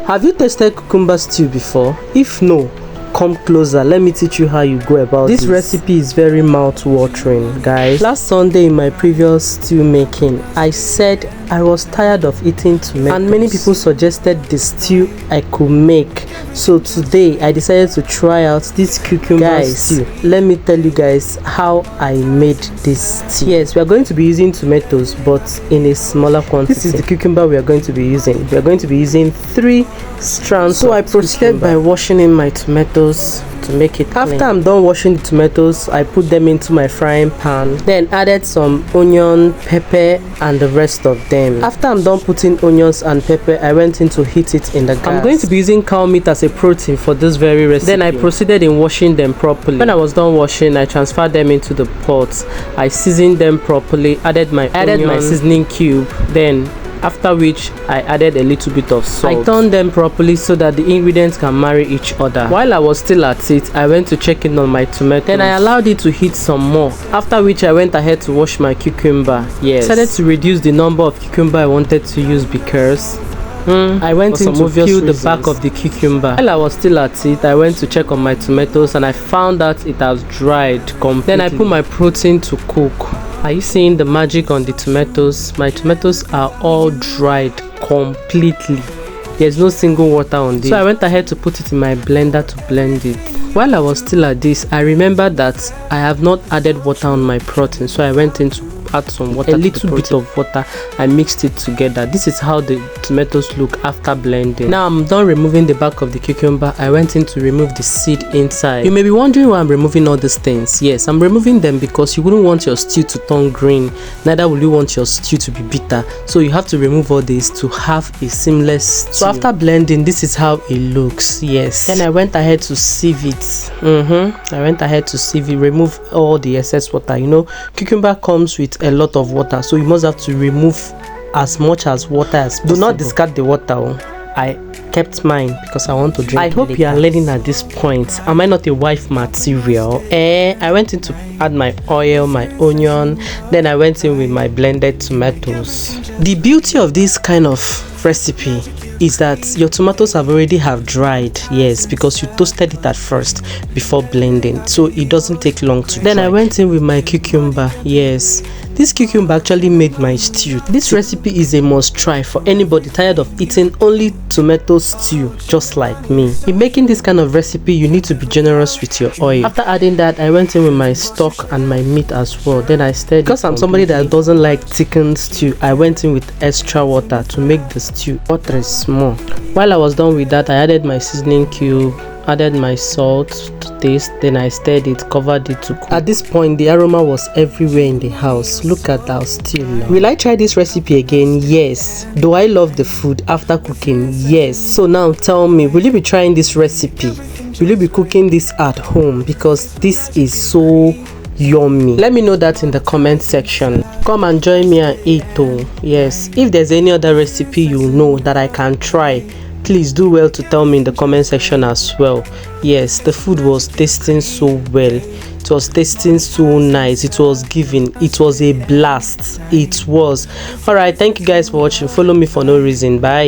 Have you tasted cucumber stew before? If no, come closer, let me teach you how you go about this. This recipe is very mouth-watering, guys. Last Sunday in my previous stew making, I said I was tired of eating tomatoes, and many people suggested the stew I could make. So today I decided to try out this cucumber stew. Let me tell you guys how I made this stew. Yes, we are going to be using tomatoes, but in a smaller quantity. This is the cucumber we are going to be using. We are going to be using 3 strands. So I proceeded by washing in my tomatoes to make it clean. After I'm done washing the tomatoes, I put them into my frying pan, then added some onion, pepper, and the rest of them. After I'm done putting onions and pepper, I went in to heat it in the gas. I'm going to be using cow meat as a protein for this very recipe. Then I proceeded in washing them properly. When I was done washing, I transferred them into the pot. I seasoned them properly, added my seasoning cube, then after which I added a little bit of salt. I turned them properly so that the ingredients can marry each other. While I was still at it, I went to check in on my tomatoes. Then I allowed it to heat some more, after which I went ahead to wash my cucumber. Yes, I decided to reduce the number of cucumber I wanted to use because I went in to peel the back of the cucumber. While I was still at it, I went to check on my tomatoes and I found that it has dried completely. Then I put my protein to cook. Are you seeing the magic on the tomatoes? My tomatoes are all dried completely. There's no single water on this. So I went ahead to put it in my blender to blend it. While I was still at this, I remembered that I have not added water on my protein. So I went in to add some water, a little bit of water. I mixed it together. This is how the tomatoes look after blending. Now I'm done removing the back of the cucumber. I went in to remove the seed inside. You may be wondering why I'm removing all these things. Yes, I'm removing them because you wouldn't want your stew to turn green, neither will you want your stew to be bitter. So you have to remove all this to have a seamless stew. So after blending, this is how it looks. Yes, then I went ahead to sieve it. I went ahead to sieve it, remove all the excess water. You know, cucumber comes with a lot of water, so you must have to remove as much as water as possible. Do not discard the water. I kept mine because I want to drink. I hope you are learning at this point. Am I not a wife material? I went in to add my oil, my onion, then I went in with my blended tomatoes. The beauty of this kind of recipe is that your tomatoes have dried, yes, because you toasted it at first before blending, so it doesn't take long to dry. Then I went in with my cucumber. Yes, this cucumber actually made my stew. This recipe is a must try for anybody tired of eating only tomato stew just like me. In making this kind of recipe, you need to be generous with your oil. After adding that, I went in with my stock and my meat as well. Then I stirred. Because I'm somebody that doesn't like thickened stew, I went in with extra water to make the stew. Water is small. While I was done with that, I added my seasoning cube, added my salt to taste, then I stirred it, covered it to cook. At this point, the aroma was everywhere in the house. Look at our stew now. Will I try this recipe again? Yes. Do I love the food after cooking? Yes. So now tell me, will you be trying this recipe? Will you be cooking this at home? Because this is so yummy. Let me know that in the comment section. Come and join me and eat. Yes, if there's any other recipe you know that I can try, please do well to tell me in the comment section as well. Yes, the food was tasting so well. It was tasting so nice. It was giving. It was a blast. It was. Alright, thank you guys for watching. Follow me for no reason. Bye.